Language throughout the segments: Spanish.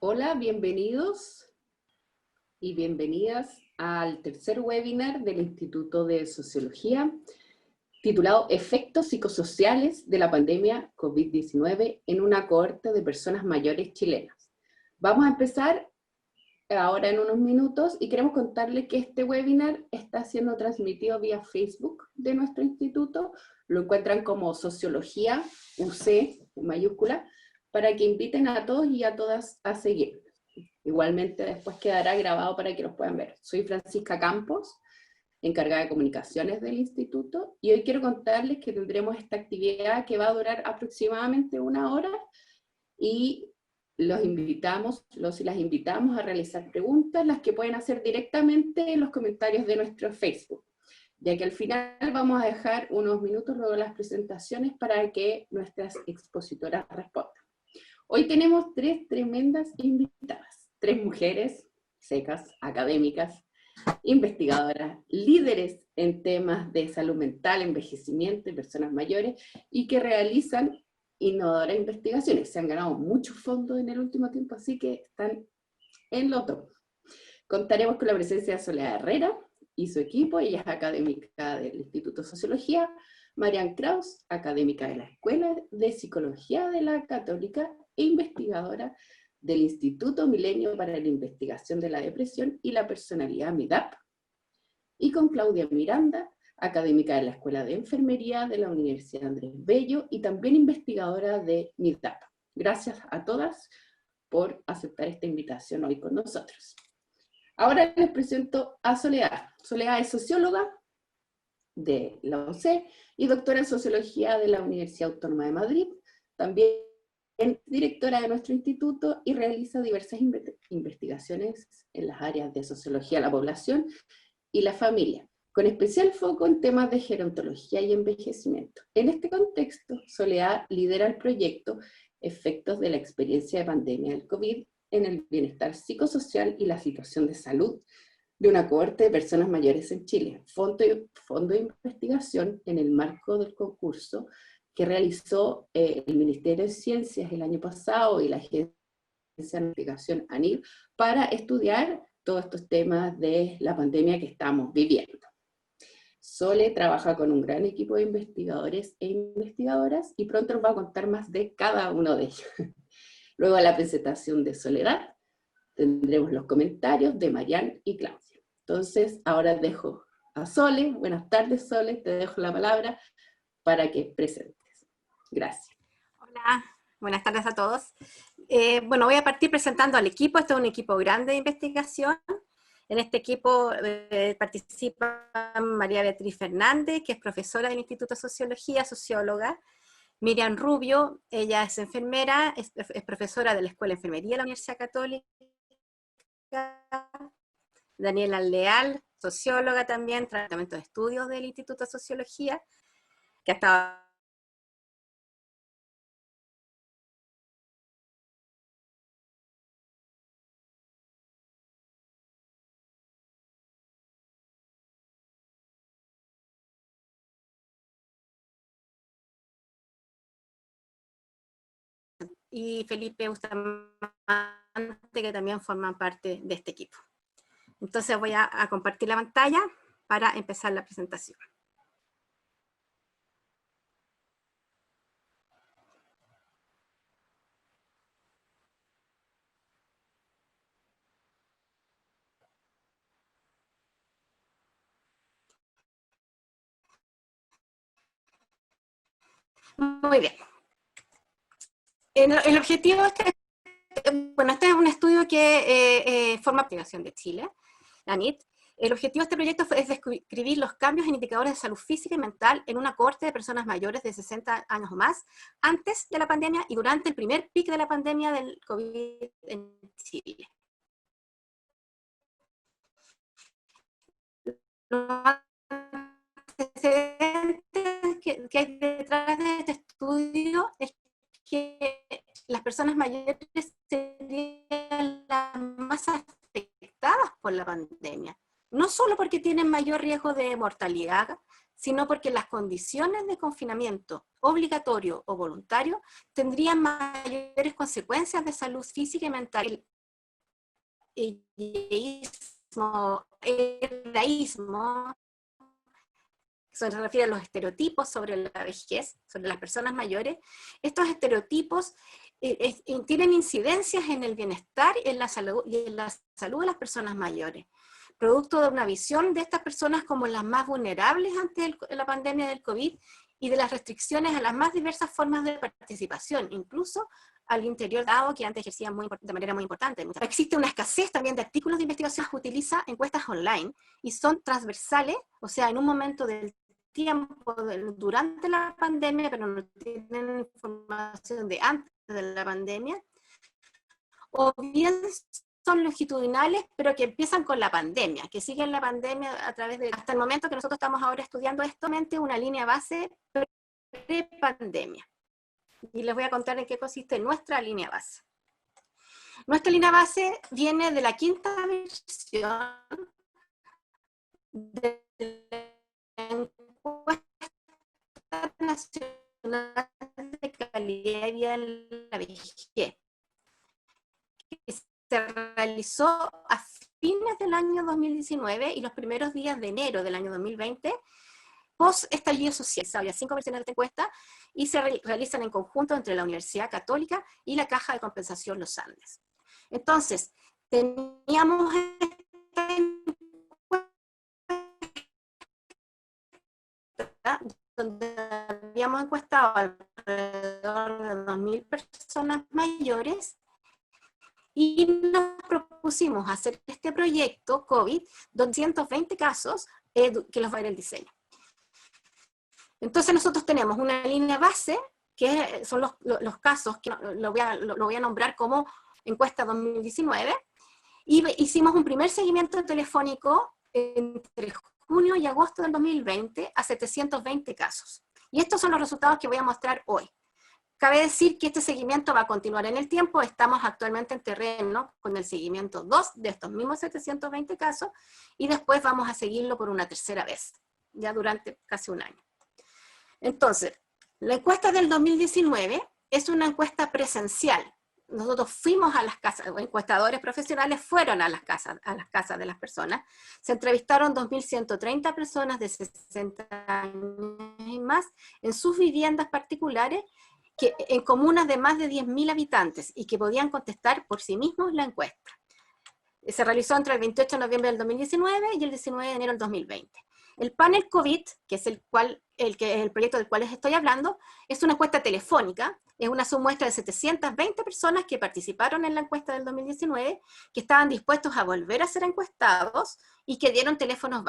Hola, bienvenidos y bienvenidas al tercer webinar del Instituto de Sociología, titulado Efectos psicosociales de la pandemia COVID-19 en una cohorte de personas mayores chilenas. Vamos a empezar ahora en unos minutos y queremos contarles que este webinar está siendo transmitido vía Facebook de nuestro instituto. Lo encuentran como Sociología UC en mayúscula, para que inviten a todos y a todas a seguir. Igualmente después quedará grabado para que los puedan ver. Soy Francisca Campos, encargada de comunicaciones del instituto, y hoy quiero contarles que tendremos esta actividad que va a durar aproximadamente 1 hora, y los y las invitamos a realizar preguntas, las que pueden hacer directamente en los comentarios de nuestro Facebook, ya que al final vamos a dejar unos minutos luego de las presentaciones para que nuestras expositoras respondan. Hoy tenemos 3 tremendas invitadas, 3 mujeres secas, académicas, investigadoras, líderes en temas de salud mental, envejecimiento y personas mayores, y que realizan innovadoras investigaciones. Se han ganado muchos fondos en el último tiempo, así que están en lo top. Contaremos con la presencia de Soledad Herrera y su equipo. Ella es académica del Instituto de Sociología. Marian Kraus, académica de la Escuela de Psicología de la Católica e investigadora del Instituto Milenio para la Investigación de la Depresión y la Personalidad MIDAP. Y con Claudia Miranda, académica de la Escuela de Enfermería de la Universidad Andrés Bello y también investigadora de MIDAP. Gracias a todas por aceptar esta invitación hoy con nosotros. Ahora les presento a Soledad. Soledad es socióloga de la UC y doctora en Sociología de la Universidad Autónoma de Madrid. También es directora de nuestro instituto y realiza diversas investigaciones en las áreas de Sociología de la Población y la Familia, con especial foco en temas de gerontología y envejecimiento. En este contexto, Soledad lidera el proyecto Efectos de la experiencia de pandemia del COVID en el bienestar psicosocial y la situación de salud de una cohorte de personas mayores en Chile, fondo de investigación en el marco del concurso que realizó el Ministerio de Ciencias el año pasado y la Agencia de Investigación ANID para estudiar todos estos temas de la pandemia que estamos viviendo. Sole trabaja con un gran equipo de investigadores e investigadoras y pronto nos va a contar más de cada uno de ellos. Luego de la presentación de Soledad, tendremos los comentarios de Marian y Claudia. Entonces, ahora dejo a Sole. Buenas tardes, Sole, te dejo la palabra para que presentes. Gracias. Hola, buenas tardes a todos. Bueno, voy a partir presentando al equipo. Este es un equipo grande de investigación. En este equipo participa María Beatriz Fernández, que es profesora del Instituto de Sociología, socióloga. Miriam Rubio, ella es enfermera, es profesora de la Escuela de Enfermería de la Universidad Católica. Daniela Leal, socióloga también, tratamiento de estudios del Instituto de Sociología, que ha estado y Felipe Bustamante, que también forman parte de este equipo. Entonces voy a compartir la pantalla para empezar la presentación. Muy bien. El objetivo este es un estudio que forma Investigación de Chile, la NIT. El objetivo de este proyecto es describir los cambios en indicadores de salud física y mental en una cohorte de personas mayores de 60 años o más, antes de la pandemia y durante el primer pico de la pandemia del COVID en Chile. Los antecedentes que hay detrás de este estudio es que las personas mayores serían las más afectadas por la pandemia, no solo porque tienen mayor riesgo de mortalidad, sino porque las condiciones de confinamiento obligatorio o voluntario tendrían mayores consecuencias de salud física y mental yeísmo, hebraísmo, se refiere a los estereotipos sobre la vejez, sobre las personas mayores. Estos estereotipos tienen incidencias en el bienestar y en la salud de las personas mayores, producto de una visión de estas personas como las más vulnerables ante la pandemia del COVID y de las restricciones a las más diversas formas de participación, incluso al interior dado que antes ejercían de manera muy importante. Existe una escasez también de artículos de investigación que utiliza encuestas online y son transversales, o sea, en un momento del tiempo durante la pandemia, pero no tienen información de antes de la pandemia, o bien son longitudinales, pero que empiezan con la pandemia, que siguen la pandemia a través de, hasta el momento que nosotros estamos ahora estudiando esto, una línea base pre-pandemia. Y les voy a contar en qué consiste nuestra línea base. Nuestra línea base viene de la quinta versión de la encuesta nacional de calidad de vida en la vejez, que se realizó a fines del año 2019 y los primeros días de enero del año 2020, post estallido social. Había 5 versiones de esta encuesta y se realizan en conjunto entre la Universidad Católica y la Caja de Compensación Los Andes. Entonces, teníamos esta encuesta donde habíamos encuestado alrededor de 2.000 personas mayores y nos propusimos hacer este proyecto COVID, 220 casos que los va a ver el diseño. Entonces nosotros tenemos una línea base, que son los casos, que lo voy a nombrar como encuesta 2019, y hicimos un primer seguimiento telefónico entre junio y agosto del 2020 a 720 casos. Y estos son los resultados que voy a mostrar hoy. Cabe decir que este seguimiento va a continuar en el tiempo, estamos actualmente en terreno con el seguimiento 2 de estos mismos 720 casos, y después vamos a seguirlo por una tercera vez, ya durante casi un año. Entonces, la encuesta del 2019 es una encuesta presencial. Nosotros fuimos a las casas, los encuestadores profesionales fueron a las casas de las personas, se entrevistaron 2.130 personas de 60 años y más en sus viviendas particulares, en comunas de más de 10.000 habitantes y que podían contestar por sí mismos la encuesta. Se realizó entre el 28 de noviembre del 2019 y el 19 de enero del 2020. El panel COVID, que es el proyecto del cual les estoy hablando, es una encuesta telefónica, es una submuestra de 720 personas que participaron en la encuesta del 2019, que estaban dispuestos a volver a ser encuestados y que dieron teléfonos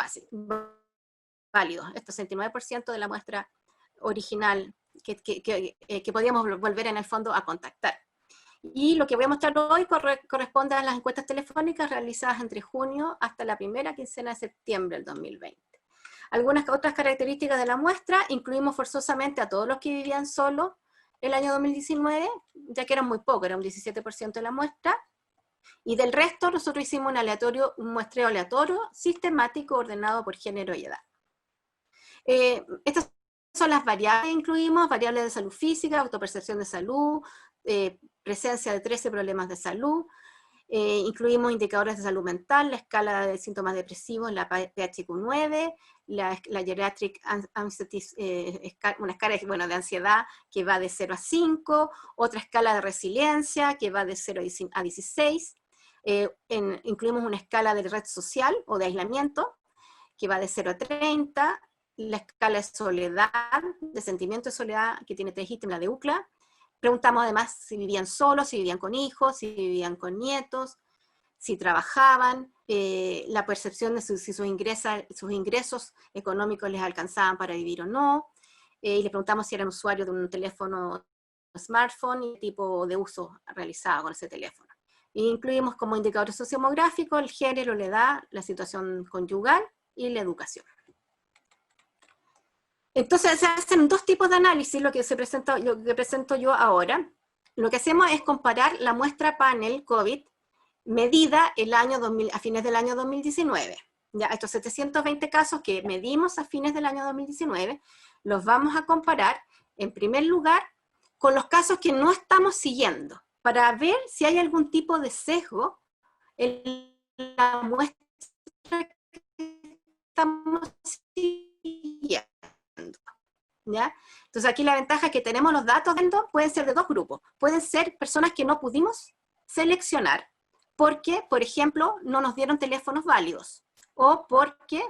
válidos, esto es 69% de la muestra original que podíamos volver en el fondo a contactar. Y lo que voy a mostrar hoy corresponde a las encuestas telefónicas realizadas entre junio hasta la primera quincena de septiembre del 2020. Algunas otras características de la muestra: incluimos forzosamente a todos los que vivían solos el año 2019, ya que eran muy pocos, era un 17% de la muestra, y del resto nosotros hicimos un muestreo aleatorio, sistemático, ordenado por género y edad. Estas son las variables que incluimos: variables de salud física, autopercepción de salud, presencia de 13 problemas de salud, incluimos indicadores de salud mental, la escala de síntomas depresivos, la PHQ-9, la Geriatric Anxiety, una escala de ansiedad que va de 0 a 5, otra escala de resiliencia que va de 0 a 16, incluimos una escala de red social o de aislamiento que va de 0 a 30, la escala de soledad, de sentimiento de soledad, que tiene 3 ítems, la de UCLA. Preguntamos además si vivían solos, si vivían con hijos, si vivían con nietos, si trabajaban, la percepción de si sus ingresos económicos les alcanzaban para vivir o no, y le preguntamos si eran usuarios de un teléfono smartphone y el tipo de uso realizado con ese teléfono. E incluimos como indicadores sociodemográficos el género, la edad, la situación conyugal y la educación. Entonces se hacen 2 tipos de análisis, lo que presento yo ahora. Lo que hacemos es comparar la muestra panel COVID medida a fines del año 2019. Ya, estos 720 casos que medimos a fines del año 2019, los vamos a comparar, en primer lugar, con los casos que no estamos siguiendo, para ver si hay algún tipo de sesgo la muestra que estamos siguiendo, ¿ya? Entonces aquí la ventaja es que tenemos los datos, pueden ser de dos grupos. Pueden ser personas que no pudimos seleccionar porque, por ejemplo, no nos dieron teléfonos válidos, o porque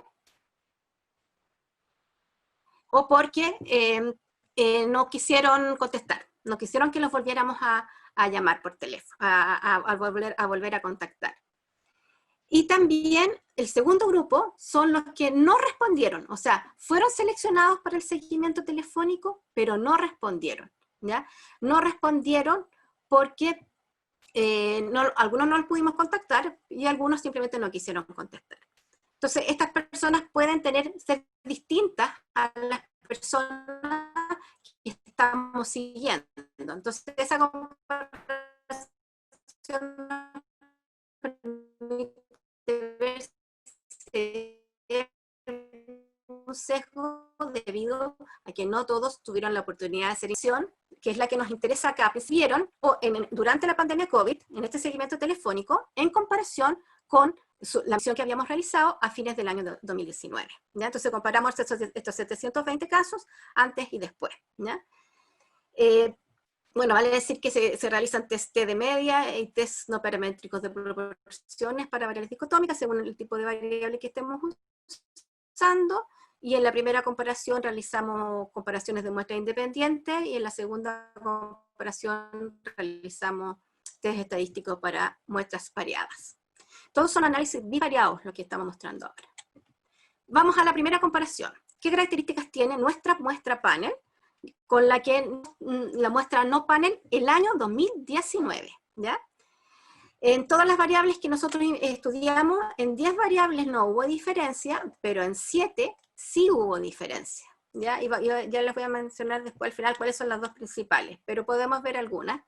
no quisieron contestar, no quisieron que los volviéramos a llamar por teléfono, a volver a contactar. Y también el segundo grupo son los que no respondieron, o sea, fueron seleccionados para el seguimiento telefónico, pero no respondieron, ¿ya? No respondieron porque algunos no los pudimos contactar y algunos simplemente no quisieron contestar. Entonces, estas personas pueden ser distintas a las personas que estamos siguiendo. Entonces, esa comparación permite ver un sesgo debido a que no todos tuvieron la oportunidad de selección, que es la que nos interesa acá. Vieron durante la pandemia COVID, en este seguimiento telefónico, en comparación con la misión que habíamos realizado a fines del año 2019. ¿Ya? Entonces comparamos estos 720 casos antes y después. ¿Ya? Bueno, vale decir que se realizan test de media y test no paramétricos de proporciones para variables dicotómicas según el tipo de variable que estemos usando. Y en la primera comparación realizamos comparaciones de muestras independientes y en la segunda comparación realizamos test estadísticos para muestras variadas. Todos son análisis bivariados lo que estamos mostrando ahora. Vamos a la primera comparación. ¿Qué características tiene nuestra muestra panel con la muestra no panel el año 2019? ¿Ya? En todas las variables que nosotros estudiamos, en 10 variables no hubo diferencia, pero en 7 sí hubo diferencia. ¿Ya? Ya les voy a mencionar después al final cuáles son las dos principales, pero podemos ver algunas.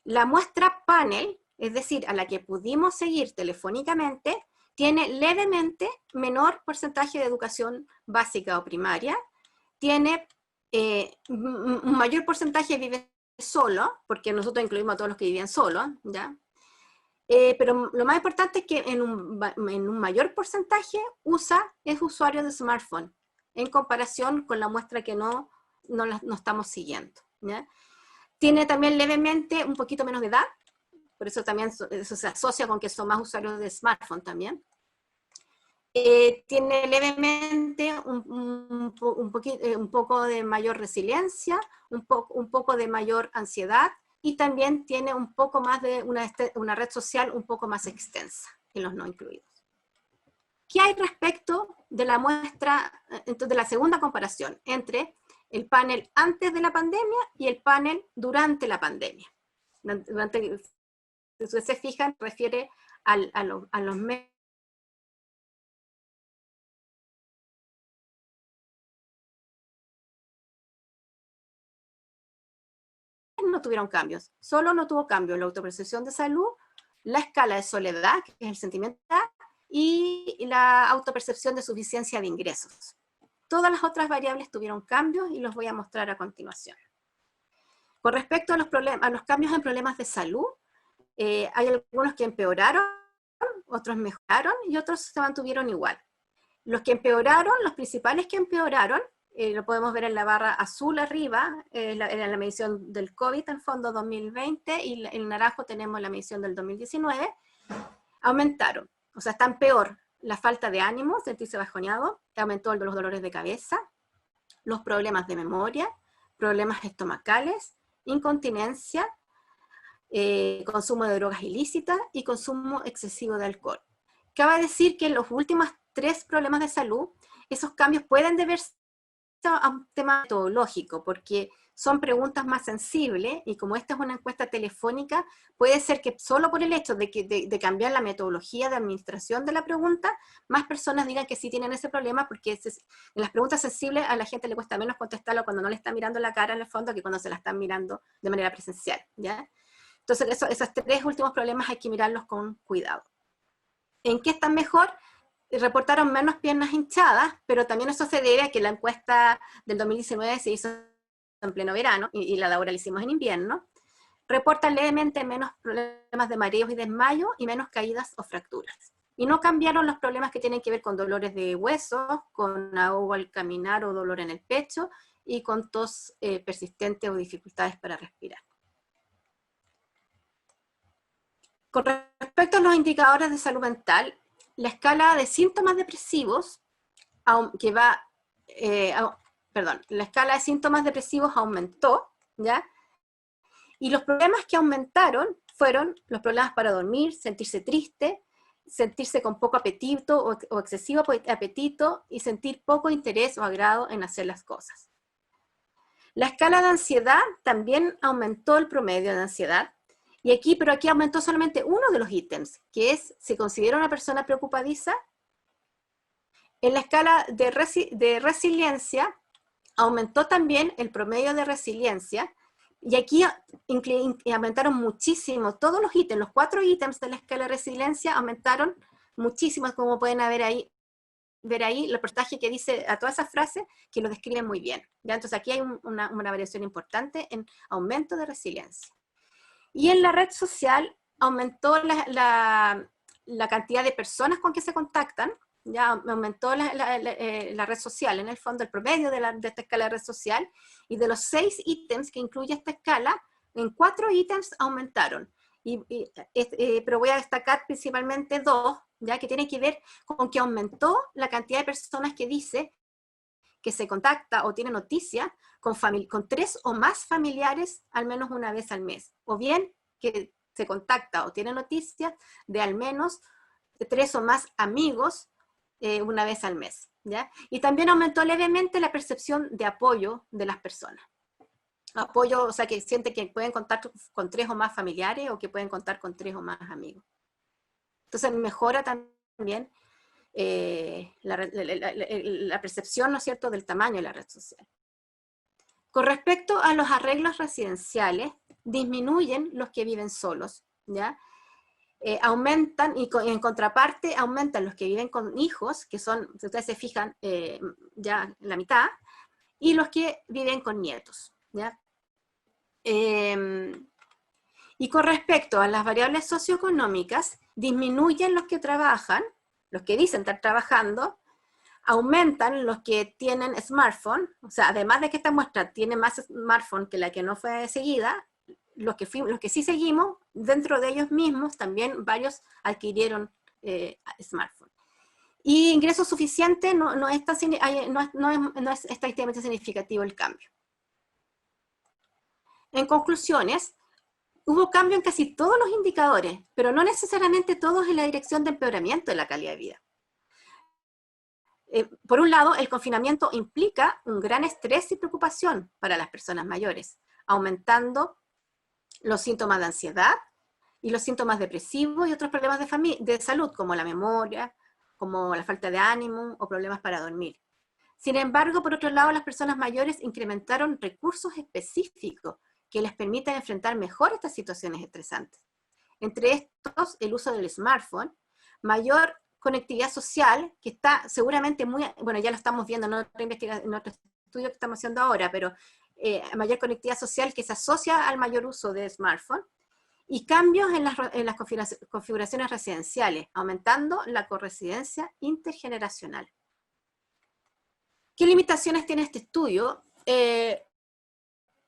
La muestra panel, es decir, a la que pudimos seguir telefónicamente, tiene levemente menor porcentaje de educación básica o primaria, tiene un mayor porcentaje vive solo, porque nosotros incluimos a todos los que vivían solos, ¿ya? Pero lo más importante es que en un mayor porcentaje es usuario de smartphone, en comparación con la muestra que no estamos siguiendo, ¿ya? Tiene también levemente un poquito menos de edad, por eso también eso se asocia con que son más usuarios de smartphone también. Tiene levemente un poco de mayor resiliencia, un poco de mayor ansiedad, y también tiene un poco más de una red social un poco más extensa que los no incluidos. ¿Qué hay respecto de la muestra, entonces, de la segunda comparación entre el panel antes de la pandemia y el panel durante la pandemia? Si ustedes se fijan, refiere a los meses no tuvieron cambios, solo no tuvo cambios la autopercepción de salud, la escala de soledad, que es el sentimiento, y la autopercepción de suficiencia de ingresos. Todas las otras variables tuvieron cambios y los voy a mostrar a continuación. Con respecto a los cambios en problemas de salud, hay algunos que empeoraron, otros mejoraron y otros se mantuvieron igual. Los que empeoraron, los principales que empeoraron, lo podemos ver en la barra azul arriba, era la medición del COVID en fondo 2020, y en el naranjo tenemos la medición del 2019, aumentaron. O sea, están peor la falta de ánimo, sentirse bajoneado, aumentó los dolores de cabeza, los problemas de memoria, problemas estomacales, incontinencia, consumo de drogas ilícitas y consumo excesivo de alcohol. Cabe decir que en los últimos 3 problemas de salud, esos cambios pueden deberse a un tema metodológico, porque son preguntas más sensibles, y como esta es una encuesta telefónica, puede ser que solo por el hecho de cambiar la metodología de administración de la pregunta, más personas digan que sí tienen ese problema, porque en las preguntas sensibles a la gente le cuesta menos contestarlo cuando no le están mirando la cara en el fondo que cuando se la están mirando de manera presencial, ¿ya? Entonces esos 3 últimos problemas hay que mirarlos con cuidado. ¿En qué están mejor? Reportaron menos piernas hinchadas, pero también eso se debe a que la encuesta del 2019 se hizo en pleno verano, y la de ahora la hicimos en invierno. reportan levemente menos problemas de mareos y desmayo y menos caídas o fracturas. Y no cambiaron los problemas que tienen que ver con dolores de huesos, con ahogo al caminar o dolor en el pecho, y con tos persistente o dificultades para respirar. Con respecto a los indicadores de salud mental, la escala de síntomas depresivos, la escala de síntomas depresivos aumentó, ¿ya? Y los problemas que aumentaron fueron los problemas para dormir, sentirse triste, sentirse con poco apetito o excesivo apetito, y sentir poco interés o agrado en hacer las cosas. La escala de ansiedad también aumentó el promedio de ansiedad, pero aquí aumentó solamente uno de los ítems, que es, ¿se considera una persona preocupadiza? En la escala de resiliencia, aumentó también el promedio de resiliencia, y aquí aumentaron muchísimo todos los ítems, los 4 ítems de la escala de resiliencia aumentaron muchísimo, como pueden ver ahí el porcentaje que dice a todas esas frases que lo describen muy bien, ¿ya? Entonces aquí hay una variación importante en aumento de resiliencia. Y en la red social aumentó la cantidad de personas con que se contactan, ya aumentó la red social, en el fondo el promedio de esta escala de red social, y de los 6 ítems que incluye esta escala, en 4 ítems aumentaron. Pero voy a destacar principalmente 2, ya que tienen que ver con que aumentó la cantidad de personas que dice que se contacta o tiene noticias con 3 o más familiares al menos una vez al mes, o bien que se contacta o tiene noticias de al menos 3 o más amigos una vez al mes, ¿ya? Y también aumentó levemente la percepción de apoyo de las personas. Apoyo, o sea, que sienten que pueden contar con 3 o más familiares, o que pueden contar con 3 o más amigos. Entonces mejora también la percepción, ¿no es cierto?, del tamaño de la red social. Con respecto a los arreglos residenciales, disminuyen los que viven solos, ¿ya? Aumentan, y en contraparte aumentan los que viven con hijos, que son, si ustedes se fijan, ya la mitad, y los que viven con nietos, ¿ya? Y con respecto a las variables socioeconómicas, disminuyen los que trabajan, los que dicen estar trabajando, aumentan los que tienen smartphone, o sea, además de que esta muestra tiene más smartphone que la que no fue seguida, los que sí seguimos, dentro de ellos mismos, también varios adquirieron smartphone. Y ingreso suficiente no es estadísticamente significativo el cambio. En conclusiones, hubo cambio en casi todos los indicadores, pero no necesariamente todos en la dirección de empeoramiento de la calidad de vida. Por un lado, el confinamiento implica un gran estrés y preocupación para las personas mayores, aumentando los síntomas de ansiedad y los síntomas depresivos y otros problemas de salud, como la memoria, como la falta de ánimo o problemas para dormir. Sin embargo, por otro lado, las personas mayores incrementaron recursos específicos que les permiten enfrentar mejor estas situaciones estresantes. Entre estos, el uso del smartphone, mayor conectividad social, que está seguramente bueno, ya lo estamos viendo en otra investigación, en otro estudio que estamos haciendo ahora, pero mayor conectividad social que se asocia al mayor uso de smartphone, y cambios en las configuraciones residenciales, aumentando la corresidencia intergeneracional. ¿Qué limitaciones tiene este estudio?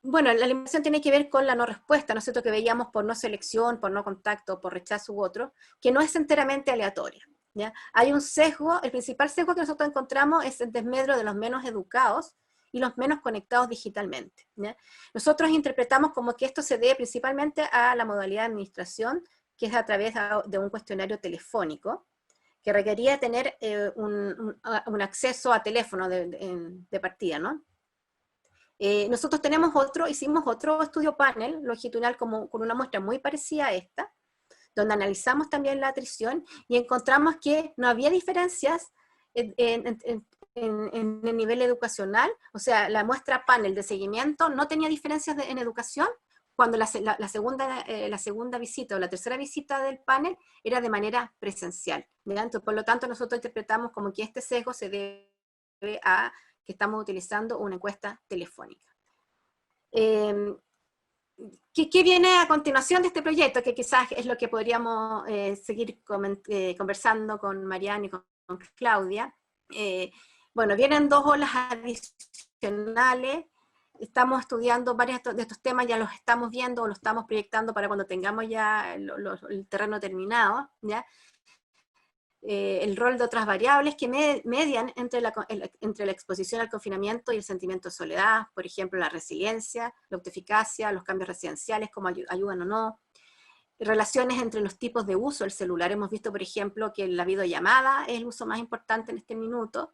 Bueno, la limitación tiene que ver con la no respuesta, ¿no es cierto?, que veíamos por no selección, por no contacto, por rechazo u otro, que no es enteramente aleatoria, ¿ya? Hay un sesgo, el principal sesgo que nosotros encontramos es el desmedro de los menos educados y los menos conectados digitalmente, ¿ya? Nosotros interpretamos como que esto se debe principalmente a la modalidad de administración, que es a través de un cuestionario telefónico, que requería tener un acceso a teléfono de partida, ¿no? Nosotros hicimos otro estudio panel longitudinal con una muestra muy parecida a esta, donde analizamos también la atrición y encontramos que no había diferencias en el nivel educacional, o sea, la muestra panel de seguimiento no tenía diferencias en educación, cuando la segunda visita o la tercera visita del panel era de manera presencial. Entonces, por lo tanto, nosotros interpretamos como que este sesgo se debe a que estamos utilizando una encuesta telefónica. ¿qué viene a continuación de este proyecto? Que quizás es lo que podríamos seguir conversando con Mariana y con Claudia. Bueno, vienen 2 olas adicionales. Estamos estudiando varios de estos temas, ya los estamos viendo o los estamos proyectando para cuando tengamos ya el terreno terminado, ¿ya? El rol de otras variables que median entre la exposición al confinamiento y el sentimiento de soledad, por ejemplo, la resiliencia, la autoeficacia, los cambios residenciales, cómo ayudan o no, relaciones entre los tipos de uso del celular. Hemos visto, por ejemplo, que la videollamada es el uso más importante en este minuto,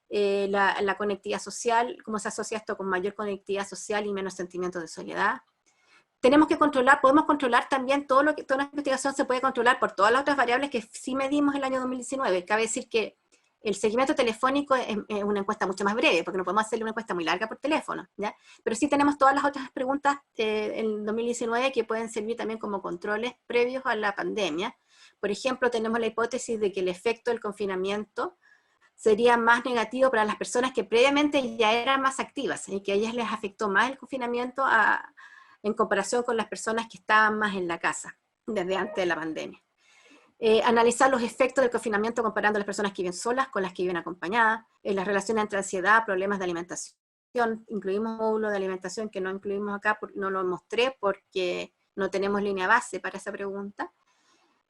la conectividad social, cómo se asocia esto con mayor conectividad social y menos sentimiento de soledad. Tenemos que controlar, podemos controlar también toda la investigación se puede controlar por todas las otras variables que sí medimos el año 2019. Cabe decir que el seguimiento telefónico es una encuesta mucho más breve, porque no podemos hacerle una encuesta muy larga por teléfono, ¿ya? Pero sí tenemos todas las otras preguntas en 2019 que pueden servir también como controles previos a la pandemia. Por ejemplo, tenemos la hipótesis de que el efecto del confinamiento sería más negativo para las personas que previamente ya eran más activas, y que a ellas les afectó más el confinamiento en comparación con las personas que estaban más en la casa, desde antes de la pandemia. Analizar los efectos del confinamiento comparando a las personas que viven solas con las que viven acompañadas, las relaciones entre ansiedad, problemas de alimentación. Incluimos un módulo de alimentación que no incluimos acá, no lo mostré porque no tenemos línea base para esa pregunta.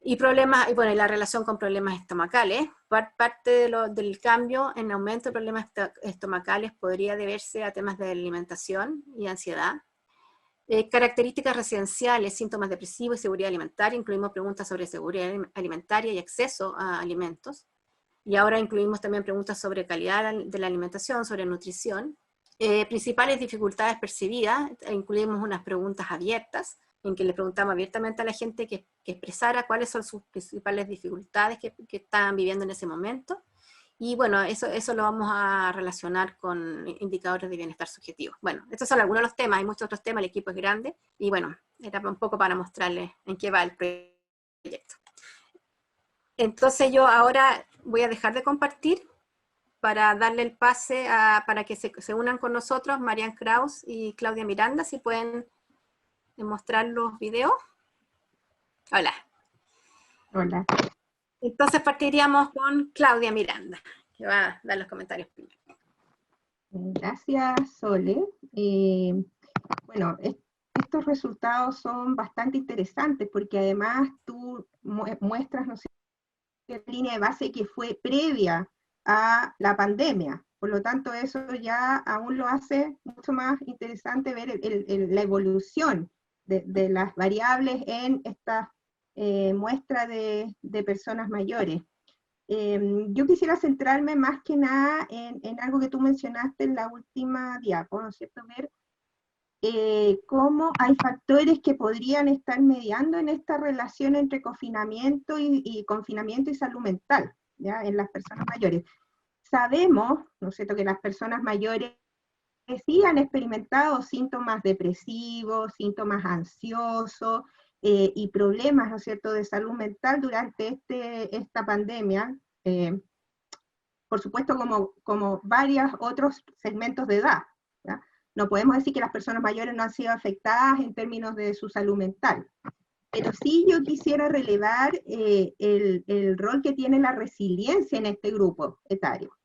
Y problemas, y bueno, y la relación con problemas estomacales. Parte del cambio en aumento de problemas estomacales podría deberse a temas de alimentación y ansiedad. Características residenciales, síntomas depresivos y seguridad alimentaria. Incluimos preguntas sobre seguridad alimentaria y acceso a alimentos. Y ahora incluimos también preguntas sobre calidad de la alimentación, sobre nutrición. Principales dificultades percibidas. Incluimos unas preguntas abiertas, en que le preguntamos abiertamente a la gente que expresara cuáles son sus principales dificultades que estaban viviendo en ese momento. Y bueno, eso lo vamos a relacionar con indicadores de bienestar subjetivo. Bueno, estos son algunos de los temas, hay muchos otros temas, el equipo es grande, y bueno, era un poco para mostrarles en qué va el proyecto. Entonces yo ahora voy a dejar de compartir para darle el pase para que se unan con nosotros Marian Kraus y Claudia Miranda, si pueden mostrar los videos. Hola. Hola. Entonces partiríamos con Claudia Miranda, que va a dar los comentarios primero. Gracias, Sole. Bueno, estos resultados son bastante interesantes porque además tú muestras, ¿no sé, la línea de base que fue previa a la pandemia. Por lo tanto, eso ya aún lo hace mucho más interesante ver la evolución de las variables en estas muestra de personas mayores. Yo quisiera centrarme más que nada en algo que tú mencionaste en la última diapo, ¿no es cierto? Ver cómo hay factores que podrían estar mediando en esta relación entre confinamiento y salud mental, ¿ya? En las personas mayores. Sabemos, ¿no es cierto?, que las personas mayores sí han experimentado síntomas depresivos, síntomas ansiosos, y problemas, ¿no es cierto?, de salud mental durante esta pandemia, por supuesto como varios otros segmentos de edad, ¿ya? No podemos decir que las personas mayores no han sido afectadas en términos de su salud mental, pero sí yo quisiera relevar el rol que tiene la resiliencia en este grupo etario.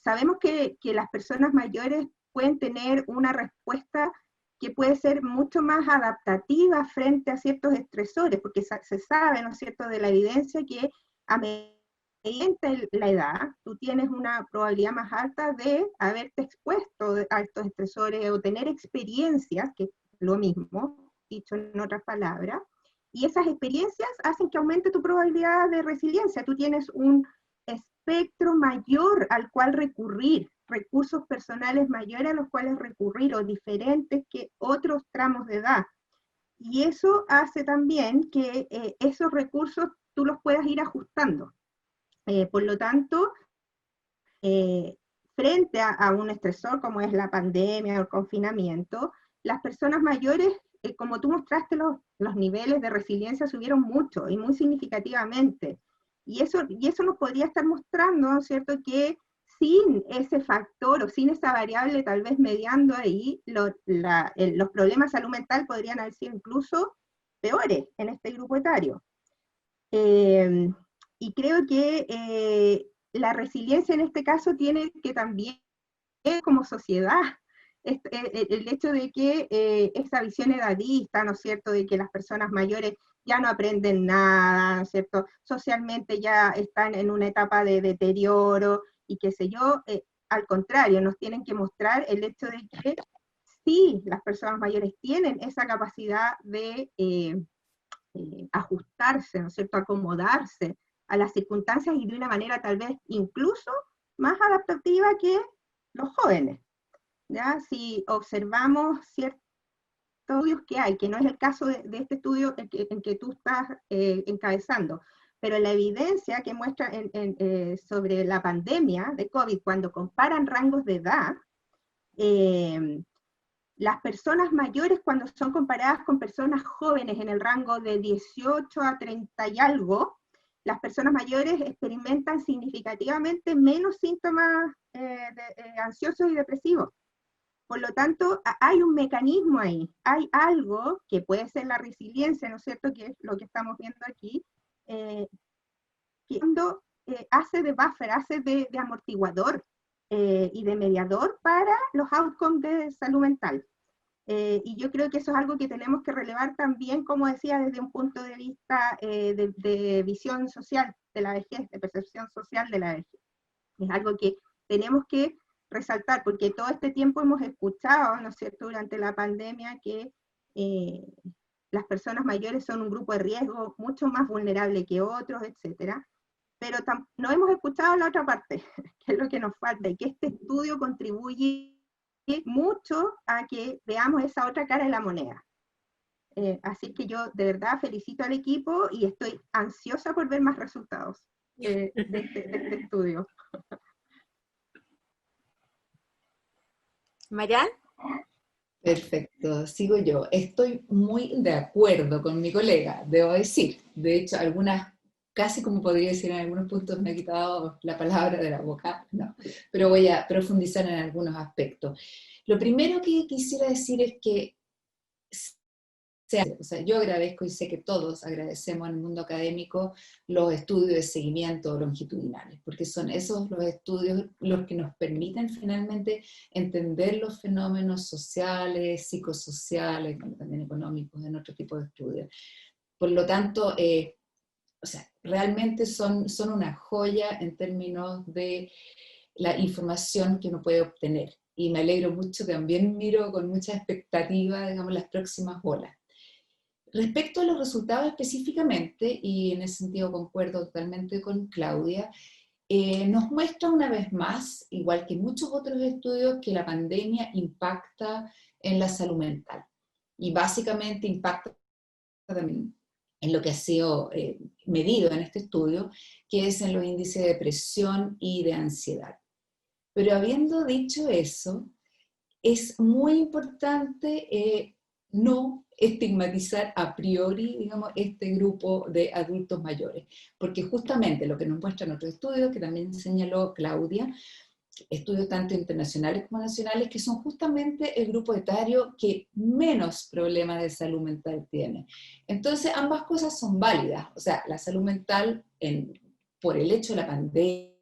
Sabemos que las personas mayores pueden tener una respuesta que puede ser mucho más adaptativa frente a ciertos estresores, porque se sabe, ¿no es cierto?, de la evidencia que a medida de la edad, tú tienes una probabilidad más alta de haberte expuesto a estos estresores o tener experiencias, que es lo mismo, dicho en otras palabras, y esas experiencias hacen que aumente tu probabilidad de resiliencia. Tú tienes un espectro mayor al cual recurrir, recursos personales mayores a los cuales recurrir, o diferentes que otros tramos de edad. Y eso hace también que esos recursos tú los puedas ir ajustando. Por lo tanto, frente a un estresor como es la pandemia o el confinamiento, las personas mayores, como tú mostraste, los niveles de resiliencia subieron mucho y muy significativamente. Y eso nos podría estar mostrando, ¿no es cierto?, que sin ese factor o sin esa variable tal vez mediando ahí, los problemas de salud mental podrían haber sido incluso peores en este grupo etario. Y creo que la resiliencia en este caso tiene que también, como sociedad, el hecho de que esa visión edadista, ¿no es cierto?, de que las personas mayores ya no aprenden nada, ¿no es cierto?, socialmente ya están en una etapa de deterioro, y qué sé yo, al contrario, nos tienen que mostrar el hecho de que sí, las personas mayores tienen esa capacidad de ajustarse, ¿no es cierto?, acomodarse a las circunstancias y de una manera tal vez incluso más adaptativa que los jóvenes. ¿Ya? Si observamos ciertos estudios que hay, que no es el caso de este estudio en que tú estás encabezando, pero la evidencia que muestra sobre la pandemia de COVID, cuando comparan rangos de edad, las personas mayores cuando son comparadas con personas jóvenes en el rango de 18 a 30 y algo, las personas mayores experimentan significativamente menos síntomas ansiosos y depresivos. Por lo tanto, hay un mecanismo ahí, hay algo que puede ser la resiliencia, ¿no es cierto?, que es lo que estamos viendo aquí, que cuando hace de buffer, hace de amortiguador y de mediador para los outcomes de salud mental. Y yo creo que eso es algo que tenemos que relevar también, como decía, desde un punto de vista de visión social de la vejez, de percepción social de la vejez. Es algo que tenemos que resaltar, porque todo este tiempo hemos escuchado, ¿no es cierto?, durante la pandemia, que las personas mayores son un grupo de riesgo mucho más vulnerable que otros, etcétera, pero no hemos escuchado la otra parte, que es lo que nos falta, y que este estudio contribuye mucho a que veamos esa otra cara de la moneda. Así que yo de verdad felicito al equipo y estoy ansiosa por ver más resultados de este estudio. ¿Marian? Perfecto, sigo yo. Estoy muy de acuerdo con mi colega, debo decir. De hecho, casi como podría decir en algunos puntos me ha quitado la palabra de la boca, no, pero voy a profundizar en algunos aspectos. Lo primero que quisiera decir es que o sea, yo agradezco y sé que todos agradecemos en el mundo académico los estudios de seguimiento longitudinales, porque son esos los estudios los que nos permiten finalmente entender los fenómenos sociales, psicosociales, también económicos en otro tipo de estudios. Por lo tanto, o sea, realmente son una joya en términos de la información que uno puede obtener. Y me alegro mucho, también miro con mucha expectativa, digamos, las próximas olas. Respecto a los resultados específicamente, y en ese sentido concuerdo totalmente con Claudia, nos muestra una vez más, igual que muchos otros estudios, que la pandemia impacta en la salud mental. Y básicamente impacta también en lo que ha sido medido en este estudio, que es en los índices de depresión y de ansiedad. Pero habiendo dicho eso, es muy importante no estigmatizar a priori, digamos, este grupo de adultos mayores, porque justamente lo que nos muestran otros estudios, que también señaló Claudia, estudios tanto internacionales como nacionales, que son justamente el grupo etario que menos problemas de salud mental tiene. Entonces, ambas cosas son válidas, o sea, la salud mental, por el hecho de la pandemia,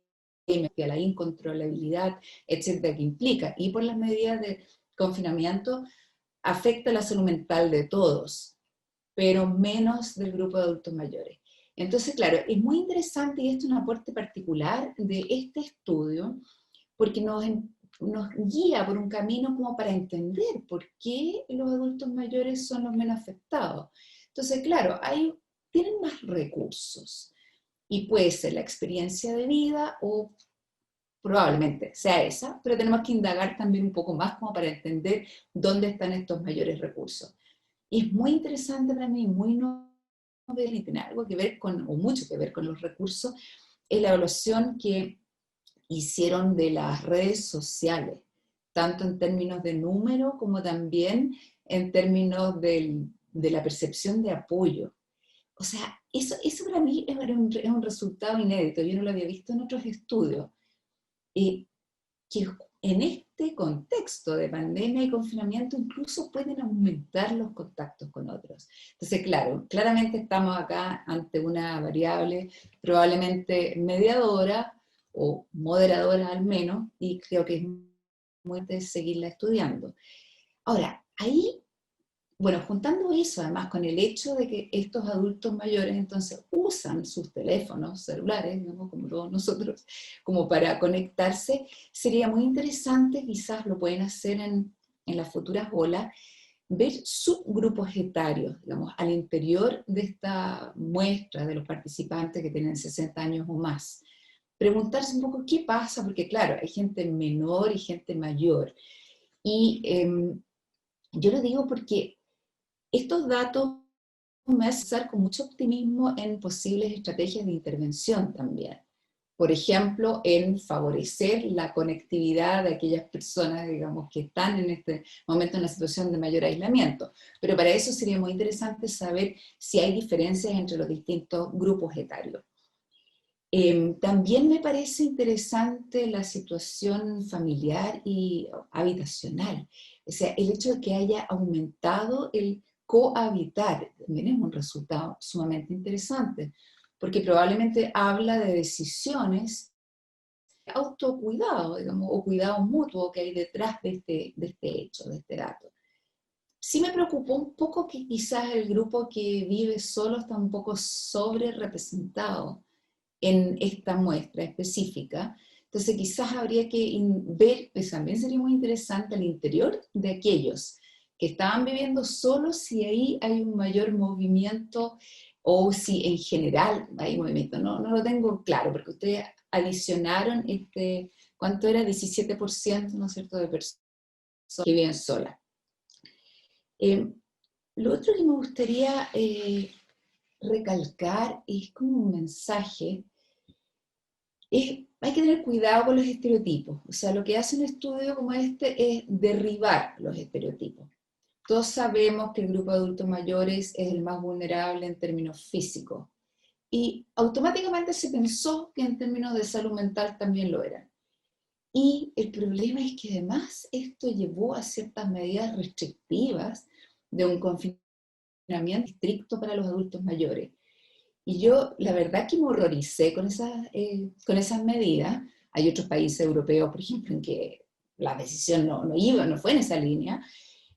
la incontrolabilidad, etcétera, que implica, y por las medidas de confinamiento, afecta la salud mental de todos, pero menos del grupo de adultos mayores. Entonces, claro, es muy interesante, y esto es un aporte particular de este estudio, porque nos guía por un camino como para entender por qué los adultos mayores son los menos afectados. Entonces, claro, tienen más recursos, y puede ser la experiencia de vida o probablemente sea esa, pero tenemos que indagar también un poco más como para entender dónde están estos mayores recursos. Y es muy interesante para mí, muy novel y tiene algo que ver con, o mucho que ver con los recursos, es la evaluación que hicieron de las redes sociales, tanto en términos de número como también en términos de la percepción de apoyo. O sea, eso para mí es un resultado inédito, yo no lo había visto en otros estudios. que en este contexto de pandemia y confinamiento incluso pueden aumentar los contactos con otros. Entonces, claro, claramente estamos acá ante una variable probablemente mediadora o moderadora al menos, y creo que es muy importante seguirla estudiando. Ahora, ahí, bueno, juntando eso además con el hecho de que estos adultos mayores entonces usan sus teléfonos celulares, ¿no?, como todos nosotros, como para conectarse, sería muy interesante, quizás lo pueden hacer en las futuras olas, ver subgrupos etarios, digamos, al interior de esta muestra de los participantes que tienen 60 años o más. Preguntarse un poco qué pasa, porque claro, hay gente menor y gente mayor. Y yo lo digo porque estos datos me hacen pensar con mucho optimismo en posibles estrategias de intervención también. Por ejemplo, en favorecer la conectividad de aquellas personas, digamos, que están en este momento en una situación de mayor aislamiento. Pero para eso sería muy interesante saber si hay diferencias entre los distintos grupos etarios. También me parece interesante la situación familiar y habitacional. O sea, el hecho de que haya aumentado el cohabitar también es un resultado sumamente interesante, porque probablemente habla de decisiones de autocuidado, digamos, o cuidado mutuo que hay detrás de este hecho, de este dato. Sí me preocupó un poco que quizás el grupo que vive solo está un poco sobre representado en esta muestra específica. Entonces quizás habría que ver, pues también sería muy interesante al interior de aquellos que estaban viviendo solos, si ahí hay un mayor movimiento o si en general hay movimiento. No lo tengo claro, porque ustedes adicionaron ¿cuánto era? 17%, ¿no es cierto?, de personas que viven solas. Lo otro que me gustaría recalcar es como un mensaje. Hay que tener cuidado con los estereotipos. O sea, lo que hace un estudio como este es derribar los estereotipos. Todos sabemos que el grupo de adultos mayores es el más vulnerable en términos físicos. Y automáticamente se pensó que en términos de salud mental también lo eran. Y el problema es que además esto llevó a ciertas medidas restrictivas de un confinamiento estricto para los adultos mayores. Y yo, la verdad que me horroricé con esas medidas. Hay otros países europeos, por ejemplo, en que la decisión no fue en esa línea.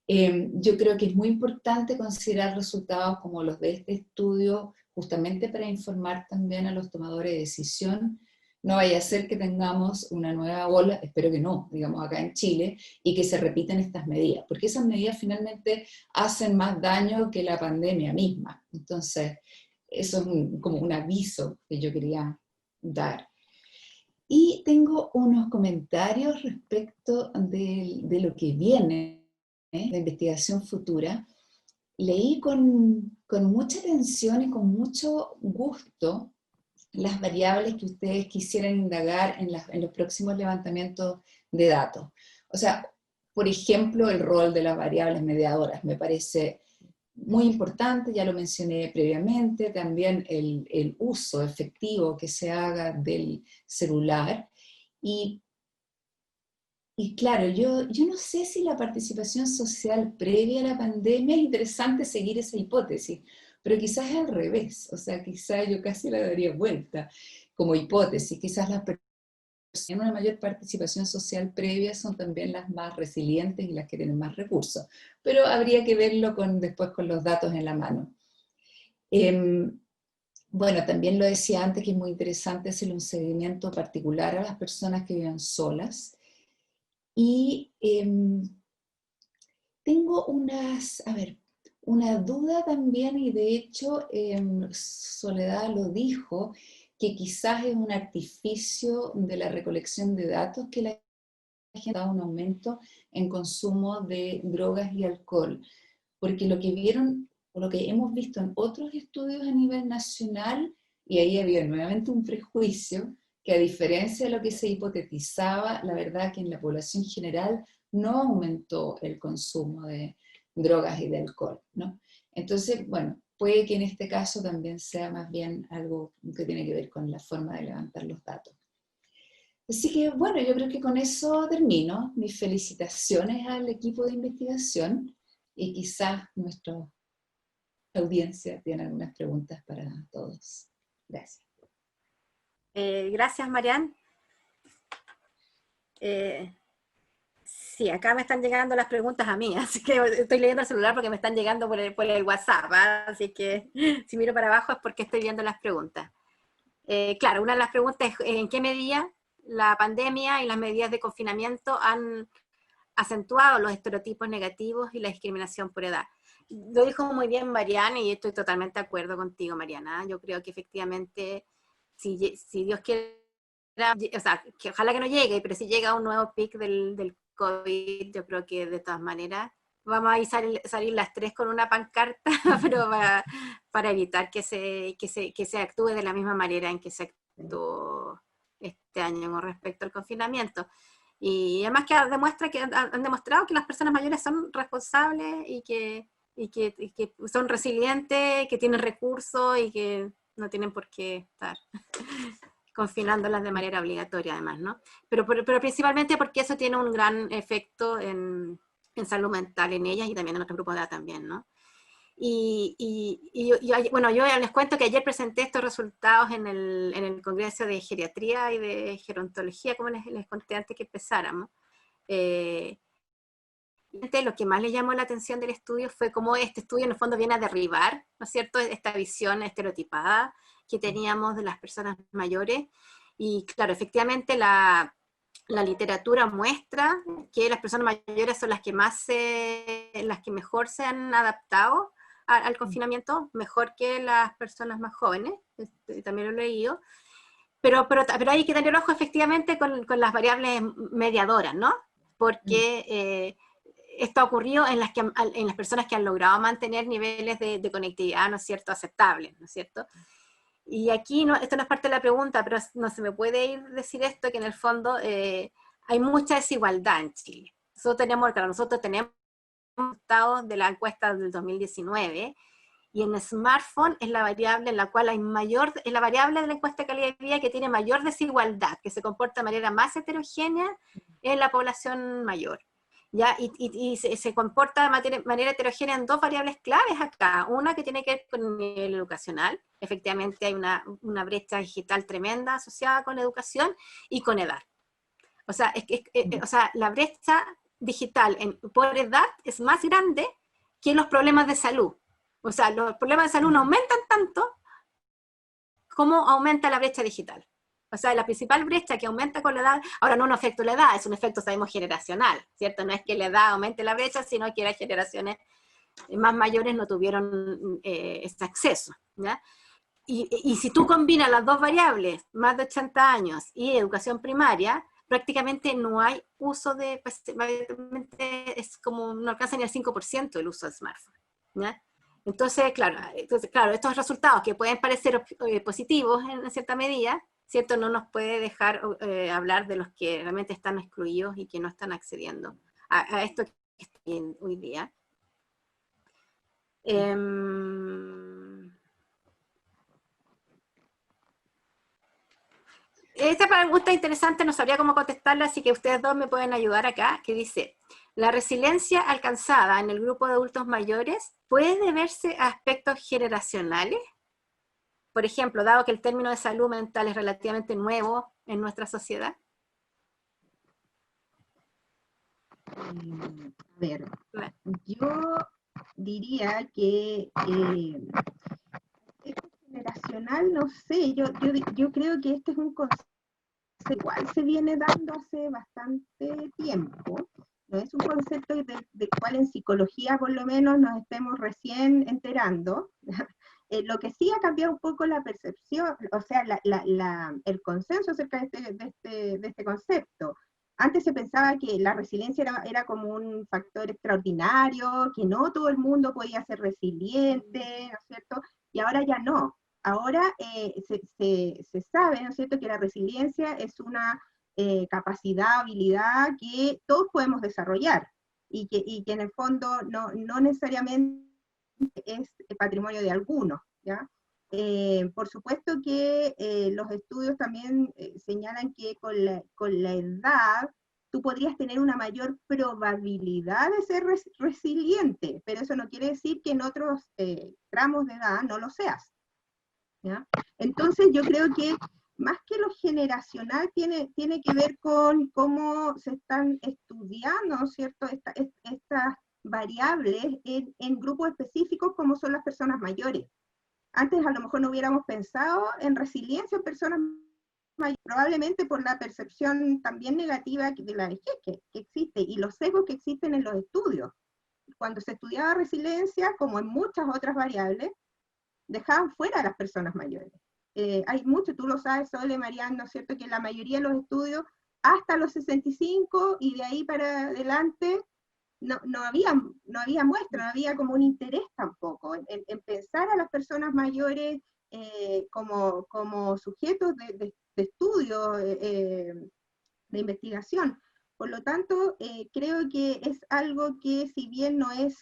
Yo creo que es muy importante considerar resultados como los de este estudio, justamente para informar también a los tomadores de decisión. No vaya a ser que tengamos una nueva ola, espero que no, digamos acá en Chile, y que se repiten estas medidas, porque esas medidas finalmente hacen más daño que la pandemia misma. Entonces, eso es como un aviso que yo quería dar. Y tengo unos comentarios respecto de lo que viene, de investigación futura. Leí con mucha atención y con mucho gusto las variables que ustedes quisieran indagar en los próximos levantamientos de datos. O sea, por ejemplo, el rol de las variables mediadoras me parece muy importante, ya lo mencioné previamente, también el uso efectivo que se haga del celular. Y claro, yo no sé si la participación social previa a la pandemia, es interesante seguir esa hipótesis, pero quizás es al revés, o sea, quizás yo casi la daría vuelta como hipótesis, quizás las personas que tienen una mayor participación social previa son también las más resilientes y las que tienen más recursos, pero habría que verlo después con los datos en la mano. Bueno, también lo decía antes que es muy interesante hacer un seguimiento particular a las personas que viven solas. Y tengo una duda también, y de hecho Soledad lo dijo, que quizás es un artificio de la recolección de datos que la gente da un aumento en consumo de drogas y alcohol, porque lo que vieron, o lo que hemos visto en otros estudios a nivel nacional, y ahí había nuevamente un prejuicio, que a diferencia de lo que se hipotetizaba, la verdad que en la población general no aumentó el consumo de drogas y de alcohol, ¿no? Entonces, bueno, puede que en este caso también sea más bien algo que tiene que ver con la forma de levantar los datos. Así que bueno, yo creo que con eso termino. Mis felicitaciones al equipo de investigación y quizás nuestra audiencia tiene algunas preguntas para todos. Gracias. Gracias, Marian. Sí, acá me están llegando las preguntas a mí, así que estoy leyendo el celular porque me están llegando por el WhatsApp, ¿ah? Así que si miro para abajo es porque estoy viendo las preguntas. Claro, una de las preguntas es ¿en qué medida la pandemia y las medidas de confinamiento han acentuado los estereotipos negativos y la discriminación por edad? Lo dijo muy bien Mariana y estoy totalmente de acuerdo contigo, Mariana. Yo creo que efectivamente, si Dios quiere, o sea, que ojalá que no llegue, pero si llega un nuevo pic del COVID, yo creo que de todas maneras vamos a ir salir las tres con una pancarta, pero para evitar que se actúe de la misma manera en que se actuó este año con respecto al confinamiento. Y además que demuestra que han demostrado que las personas mayores son responsables y que son resilientes, que tienen recursos y que no tienen por qué estar confinándolas de manera obligatoria además, ¿no? Pero principalmente porque eso tiene un gran efecto en salud mental en ellas y también en otros grupos de edad también, ¿no? Bueno, yo les cuento que ayer presenté estos resultados en el Congreso de Geriatría y de Gerontología, como les conté antes que empezáramos. Lo que más le llamó la atención del estudio fue cómo este estudio en el fondo viene a derribar, ¿no es cierto?, esta visión estereotipada que teníamos de las personas mayores. Y claro, efectivamente la literatura muestra que las personas mayores son las que mejor se han adaptado al confinamiento, mejor que las personas más jóvenes, también lo he leído, pero hay que tener ojo efectivamente con las variables mediadoras, ¿no? Porque esto ha ocurrido en las personas que han logrado mantener niveles de conectividad, ¿no es cierto?, aceptables, ¿no es cierto? Y aquí, esto no es parte de la pregunta, pero no se me puede ir decir esto, que en el fondo hay mucha desigualdad en Chile. Nosotros tenemos resultados de la encuesta del 2019, y en smartphone es la variable en la cual es la variable de la encuesta de calidad de vida que tiene mayor desigualdad, que se comporta de manera más heterogénea en la población mayor. ¿Ya? Y se comporta de manera heterogénea en dos variables claves acá. Una que tiene que ver con el nivel educacional. Efectivamente hay una brecha digital tremenda asociada con educación y con edad. O sea, la brecha digital por edad es más grande que los problemas de salud. O sea, los problemas de salud no aumentan tanto como aumenta la brecha digital. O sea, la principal brecha que aumenta con la edad, ahora no es un efecto de la edad, es un efecto, sabemos, generacional, ¿cierto? No es que la edad aumente la brecha, sino que las generaciones más mayores no tuvieron este acceso, ¿ya? Y si tú combinas las dos variables, más de 80 años y educación primaria, prácticamente no hay uso de, es como, no alcanza ni el 5% el uso de smartphone, ¿ya? Entonces, claro, estos resultados que pueden parecer positivos en cierta medida, ¿cierto?, no nos puede dejar hablar de los que realmente están excluidos y que no están accediendo a esto que está hoy día. Esta pregunta interesante, no sabría cómo contestarla, así que ustedes dos me pueden ayudar acá, que dice: ¿la resiliencia alcanzada en el grupo de adultos mayores puede deberse a aspectos generacionales? Por ejemplo, dado que el término de salud mental es relativamente nuevo en nuestra sociedad. A ver, yo diría que generacional, no sé, yo creo que este es un concepto igual se viene dando hace bastante tiempo. No es un concepto del cual en psicología por lo menos nos estemos recién enterando. Lo que sí ha cambiado un poco la percepción, o sea, el consenso acerca de este concepto. Antes se pensaba que la resiliencia era como un factor extraordinario, que no todo el mundo podía ser resiliente, ¿no es cierto? Y ahora ya no. Ahora se sabe, ¿no es cierto?, que la resiliencia es una capacidad, habilidad que todos podemos desarrollar y que en el fondo no necesariamente es patrimonio de algunos, ¿ya? Por supuesto que los estudios también señalan que con la edad tú podrías tener una mayor probabilidad de ser resiliente, pero eso no quiere decir que en otros tramos de edad no lo seas, ¿ya? Entonces yo creo que más que lo generacional tiene que ver con cómo se están estudiando, ¿cierto?, estas variables en grupos específicos como son las personas mayores. Antes a lo mejor no hubiéramos pensado en resiliencia en personas mayores, probablemente por la percepción también negativa de la vejez que existe y los sesgos que existen en los estudios. Cuando se estudiaba resiliencia, como en muchas otras variables, dejaban fuera a las personas mayores. Hay mucho, tú lo sabes, Sole, Mariana, ¿no es cierto?, que la mayoría de los estudios hasta los 65 y de ahí para adelante no había muestra, no había como un interés tampoco en pensar a las personas mayores como sujetos de estudio, de investigación. Por lo tanto, creo que es algo que si bien no es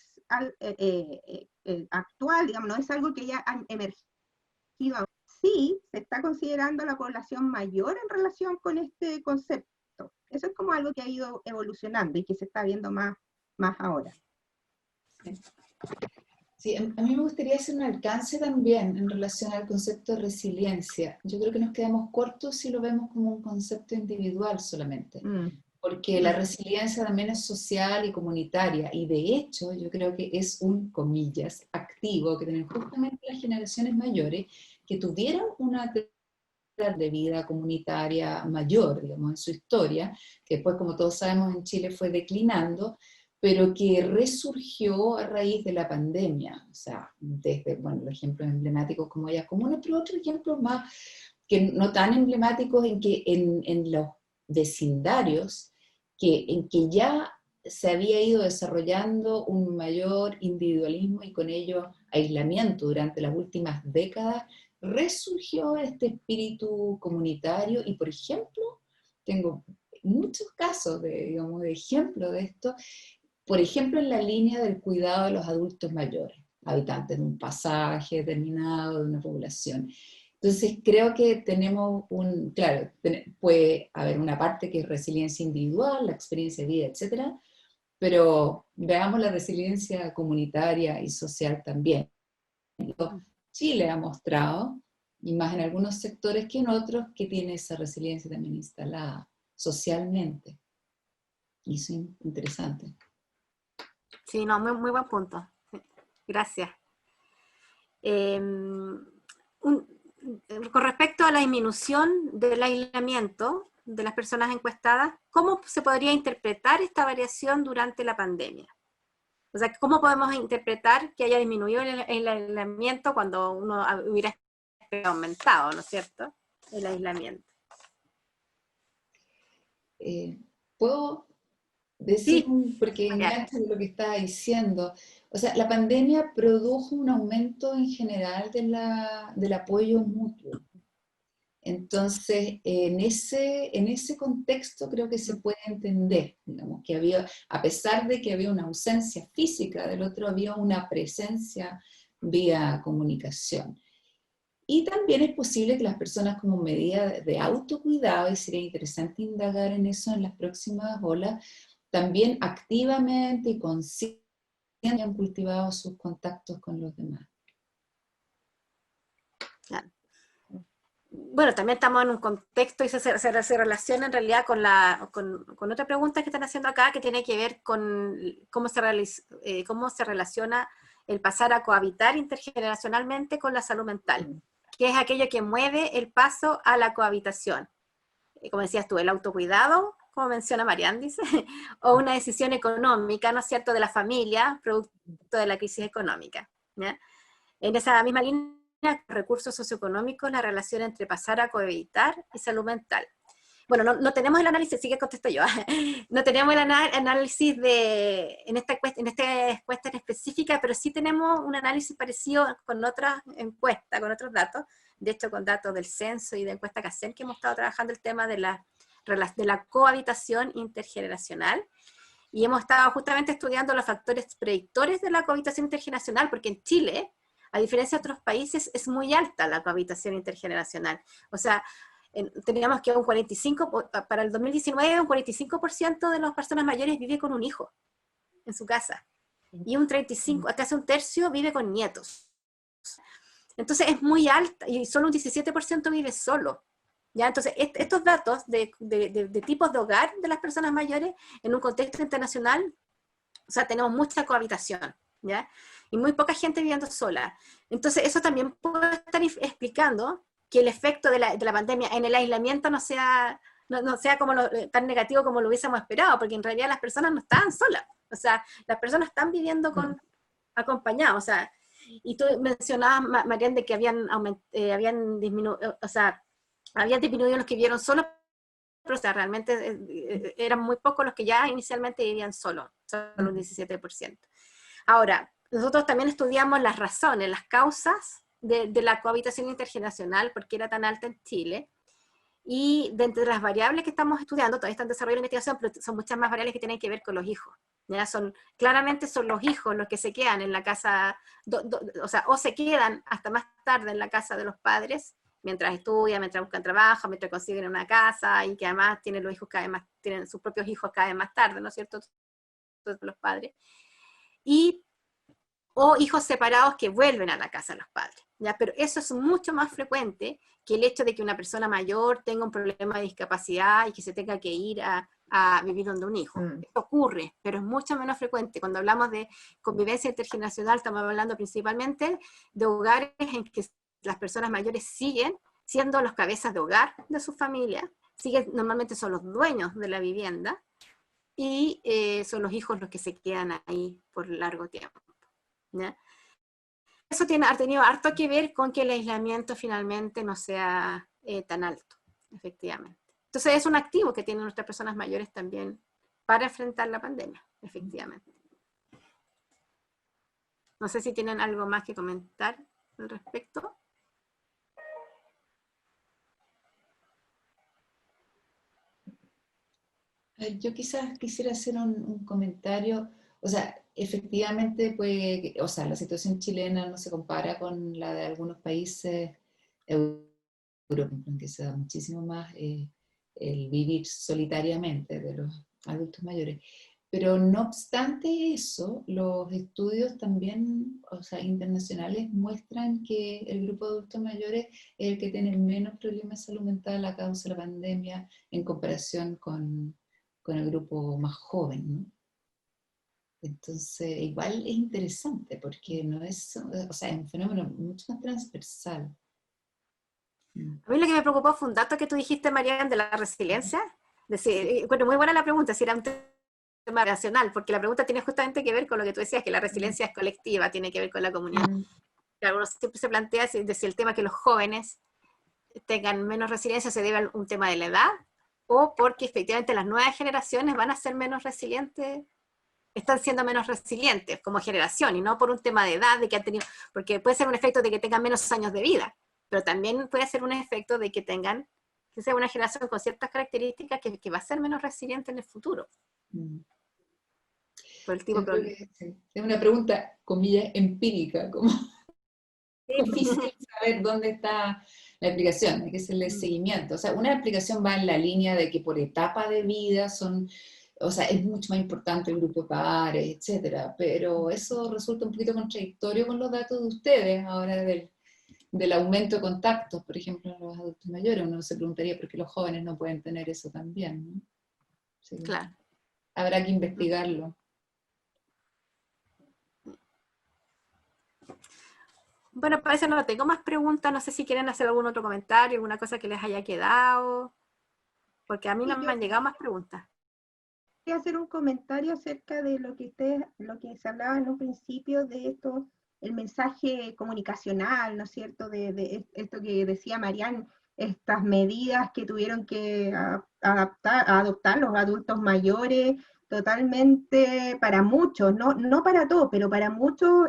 actual, digamos, no es algo que ya ha emergido, sí se está considerando a la población mayor en relación con este concepto. Eso es como algo que ha ido evolucionando y que se está viendo más ahora. Sí, a mí me gustaría hacer un alcance también en relación al concepto de resiliencia. Yo creo que nos quedamos cortos si lo vemos como un concepto individual solamente, porque la resiliencia también es social y comunitaria, y de hecho yo creo que es un, comillas, activo que tienen justamente las generaciones mayores que tuvieron una de vida comunitaria mayor, digamos, en su historia, que después, como todos sabemos, en Chile fue declinando, pero que resurgió a raíz de la pandemia, o sea, desde, bueno, los ejemplos emblemáticos como Ollas Comunes, pero otros ejemplos más, que no tan emblemáticos en que en los vecindarios, en que ya se había ido desarrollando un mayor individualismo y con ello aislamiento durante las últimas décadas, resurgió este espíritu comunitario y, por ejemplo, tengo muchos casos digamos, de ejemplo de esto, por ejemplo, en la línea del cuidado de los adultos mayores, habitantes de un pasaje determinado, de una población. Entonces, creo que tenemos claro, puede haber una parte que es resiliencia individual, la experiencia de vida, etcétera, pero veamos la resiliencia comunitaria y social también. Chile ha mostrado, y más en algunos sectores que en otros, que tiene esa resiliencia también instalada socialmente. Y eso es interesante. Sí, no, muy buen punto. Gracias. Con respecto a la disminución del aislamiento de las personas encuestadas, ¿cómo se podría interpretar esta variación durante la pandemia? O sea, ¿cómo podemos interpretar que haya disminuido el aislamiento cuando uno hubiera aumentado, ¿no es cierto?, el aislamiento. ¿Puedo decir, Sí, porque engancha lo que estaba diciendo? O sea, la pandemia produjo un aumento en general del apoyo mutuo. Entonces, en ese contexto creo que se puede entender, digamos, que había, a pesar de que había una ausencia física del otro, había una presencia vía comunicación. Y también es posible que las personas, como medida de autocuidado, y sería interesante indagar en eso en las próximas olas, también activamente y conscientemente han cultivado sus contactos con los demás. Claro. Bueno, también estamos en un contexto y se relaciona en realidad con otra pregunta que están haciendo acá, que tiene que ver con cómo se relaciona el pasar a cohabitar intergeneracionalmente con la salud mental, que es aquello que mueve el paso a la cohabitación. Como decías tú, el autocuidado, como menciona Marianne, dice, o una decisión económica, ¿no es cierto?, de la familia, producto de la crisis económica, ¿ya? En esa misma línea, recursos socioeconómicos, la relación entre pasar a cohabitar y salud mental. Bueno, no tenemos el análisis, sí que contesto yo, no tenemos el análisis en esta encuesta en específica, pero sí tenemos un análisis parecido con otras encuestas, con otros datos, de hecho con datos del censo y de encuesta CACEN, que hemos estado trabajando el tema de la cohabitación intergeneracional, y hemos estado justamente estudiando los factores predictores de la cohabitación intergeneracional, porque en Chile a diferencia de otros países, es muy alta la cohabitación intergeneracional. O sea, teníamos que para el 2019 un 45% de las personas mayores vive con un hijo en su casa. Y un 35%, casi un tercio vive con nietos. Entonces es muy alta, y solo un 17% vive solo. ¿Ya? Entonces, estos datos de tipos de hogar de las personas mayores en un contexto internacional, o sea, tenemos mucha cohabitación, ¿ya? Y muy poca gente viviendo sola. Entonces, eso también puede estar explicando que el efecto de la pandemia en el aislamiento no sea como tan negativo como lo hubiésemos esperado, porque en realidad las personas no estaban solas. O sea, las personas están viviendo acompañadas. O sea, y tú mencionabas, Marian, de que habían disminuido, o sea, habían disminuido los que vivieron solos, pero o sea, realmente eran muy pocos los que ya inicialmente vivían solos, solo un 17%. Ahora, nosotros también estudiamos las razones, las causas de la cohabitación intergeneracional, porque era tan alta en Chile, y de entre las variables que estamos estudiando, todavía está en desarrollo de investigación, pero son muchas más variables que tienen que ver con los hijos. ¿Ya? Claramente son los hijos los que se quedan en la casa, o sea, o se quedan hasta más tarde en la casa de los padres, mientras estudian, mientras buscan trabajo, mientras consiguen una casa, y que además tienen tienen sus propios hijos cada vez más tarde, ¿no es cierto? Los padres. O hijos separados que vuelven a la casa de los padres, ¿ya? Pero eso es mucho más frecuente que el hecho de que una persona mayor tenga un problema de discapacidad y que se tenga que ir a vivir donde un hijo. Esto ocurre, pero es mucho menos frecuente. Cuando hablamos de convivencia intergeneracional, estamos hablando principalmente de hogares en que las personas mayores siguen siendo los cabezas de hogar de su familia, normalmente son los dueños de la vivienda, y son los hijos los que se quedan ahí por largo tiempo, ¿ya? Eso ha tenido harto que ver con que el aislamiento finalmente no sea tan alto, efectivamente. Entonces es un activo que tienen nuestras personas mayores también para enfrentar la pandemia, efectivamente. No sé si tienen algo más que comentar al respecto. Yo quizás quisiera hacer un comentario. O sea, efectivamente, pues, o sea, la situación chilena no se compara con la de algunos países europeos, en que se da muchísimo más el vivir solitariamente de los adultos mayores. Pero no obstante eso, los estudios también, o sea, internacionales, muestran que el grupo de adultos mayores es el que tiene menos problemas de salud mental a causa de la pandemia en comparación con el grupo más joven, ¿no? Entonces, igual es interesante porque no es, o sea, es un fenómeno mucho más transversal. A mí lo que me preocupó fue un dato que tú dijiste, Marian, de la resiliencia. Bueno, muy buena la pregunta, si era un tema racional, porque la pregunta tiene justamente que ver con lo que tú decías, que la resiliencia es colectiva, tiene que ver con la comunidad. Claro, uno siempre se plantea si el tema que los jóvenes tengan menos resiliencia se debe a un tema de la edad, o porque efectivamente las nuevas generaciones van a ser menos resilientes, están siendo menos resilientes como generación, y no por un tema de edad, de que han tenido, porque puede ser un efecto de que tengan menos años de vida, pero también puede ser un efecto de que sea una generación con ciertas características que va a ser menos resiliente en el futuro. Por el tipo de es una pregunta, comillas, empírica, como difícil saber dónde está la explicación, hay que hacerle seguimiento. O sea, una explicación va en la línea de que por etapa de vida o sea, es mucho más importante el grupo de pares, etcétera, pero eso resulta un poquito contradictorio con los datos de ustedes ahora del aumento de contactos, por ejemplo, en los adultos mayores. Uno se preguntaría por qué los jóvenes no pueden tener eso también, ¿no? Sí. Claro. Habrá que investigarlo. Bueno, parece que no tengo más preguntas, no sé si quieren hacer algún otro comentario, alguna cosa que les haya quedado, porque a mí no me han llegado más preguntas. Quería hacer un comentario acerca de lo que se hablaba en un principio de esto, el mensaje comunicacional, ¿no es cierto?, de esto que decía Marian, estas medidas que tuvieron que adoptar los adultos mayores, totalmente para muchos, no para todos, pero para muchos,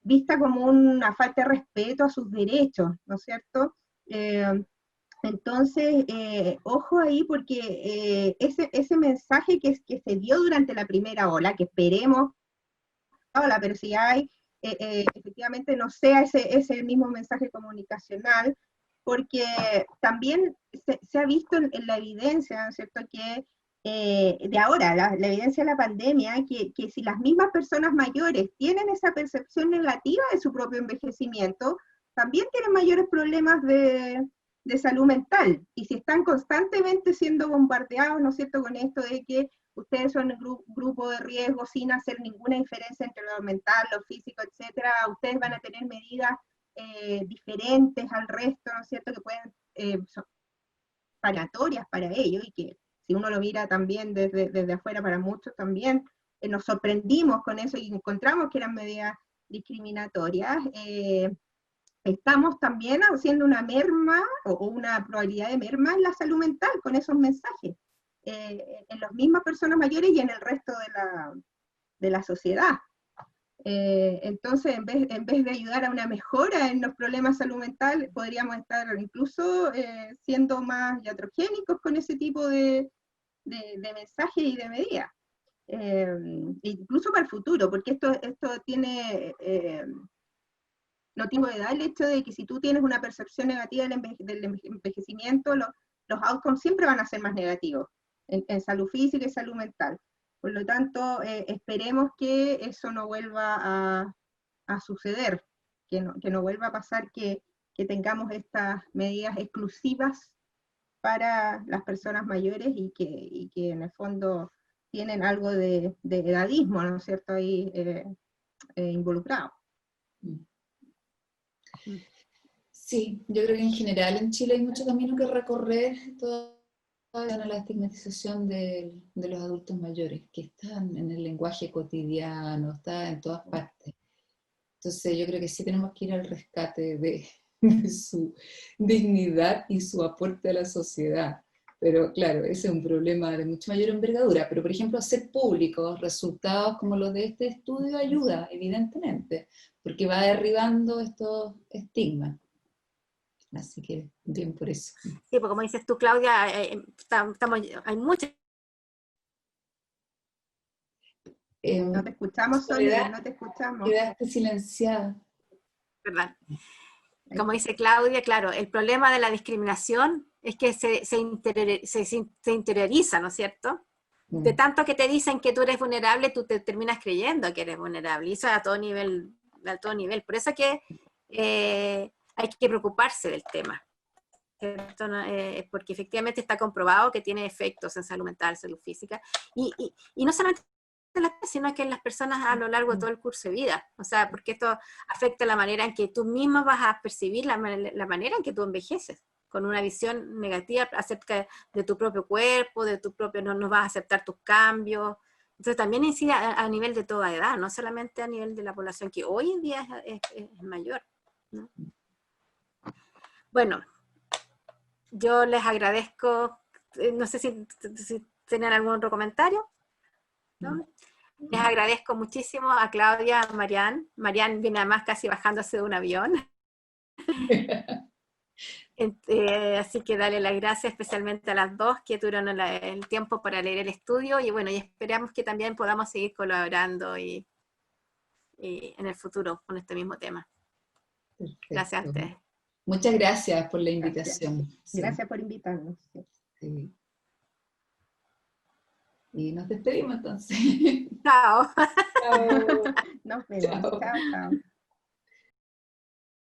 vista como una falta de respeto a sus derechos, ¿no es cierto? Entonces, ojo ahí, porque ese mensaje que se dio durante la primera ola, que esperemos, pero si hay efectivamente efectivamente no sea ese mismo mensaje comunicacional, porque también se ha visto en la evidencia, ¿no es cierto?, que de ahora, la evidencia de la pandemia, que si las mismas personas mayores tienen esa percepción negativa de su propio envejecimiento, también tienen mayores problemas de salud mental, y si están constantemente siendo bombardeados, ¿no es cierto?, con esto de que ustedes son grupo de riesgo sin hacer ninguna diferencia entre lo mental, lo físico, etcétera, ustedes van a tener medidas diferentes al resto, ¿no es cierto?, que pueden, son paratorias para ello, y que si uno lo mira también desde afuera, para muchos también nos sorprendimos con eso y encontramos que eran medidas discriminatorias. Estamos también haciendo una merma o una probabilidad de merma en la salud mental con esos mensajes, en las mismas personas mayores y en el resto de la sociedad. Entonces, en vez de ayudar a una mejora en los problemas de salud mental, podríamos estar incluso siendo más iatrogénicos con ese tipo de mensajes y de medidas. Incluso para el futuro, porque esto tiene motivo de edad el hecho de que si tú tienes una percepción negativa del envejecimiento, los outcomes siempre van a ser más negativos, en salud física y salud mental. Por lo tanto, esperemos que eso no vuelva a suceder, que no vuelva a pasar que tengamos estas medidas exclusivas para las personas mayores y que en el fondo tienen algo de edadismo, ¿no es cierto?, ahí involucrado. Sí, yo creo que en general en Chile hay mucho camino que recorrer todavía en la estigmatización de los adultos mayores, que están en el lenguaje cotidiano, está en todas partes. Entonces yo creo que sí tenemos que ir al rescate de su dignidad y su aporte a la sociedad. Pero claro, ese es un problema de mucha mayor envergadura. Pero por ejemplo, hacer públicos resultados como los de este estudio ayuda, evidentemente, porque va derribando estos estigmas. Así que bien por eso. Sí, porque como dices tú, Claudia, hay muchas. No te escuchamos, Soledad, no te escuchamos. Quedaste silenciada. ¿Verdad? Como dice Claudia, claro, el problema de la discriminación es que se interioriza, ¿no es cierto? De tanto que te dicen que tú eres vulnerable, tú te terminas creyendo que eres vulnerable, y eso a todo nivel. Por eso es que hay que preocuparse del tema, ¿cierto? Porque efectivamente está comprobado que tiene efectos en salud mental, salud física, y no solamente sino que en las personas a lo largo de todo el curso de vida, o sea, porque esto afecta la manera en que tú mismo vas a percibir la manera en que tú envejeces, con una visión negativa acerca de tu propio cuerpo, de tu propio, no vas a aceptar tus cambios. Entonces también incide a nivel de toda edad, no solamente a nivel de la población, que hoy en día es mayor, ¿no? Bueno, yo les agradezco, no sé si tienen algún otro comentario, ¿no? Les agradezco muchísimo a Claudia, a Marian. Marian viene además casi bajándose de un avión. Así que darle las gracias especialmente a las dos que tuvieron el tiempo para leer el estudio, y bueno, y esperamos que también podamos seguir colaborando y en el futuro con este mismo tema. Perfecto. Gracias a ustedes. Muchas gracias por la invitación. Gracias por invitarnos. Sí. Y nos despedimos entonces. Chao. Chao. Nos vemos. Chao, chao.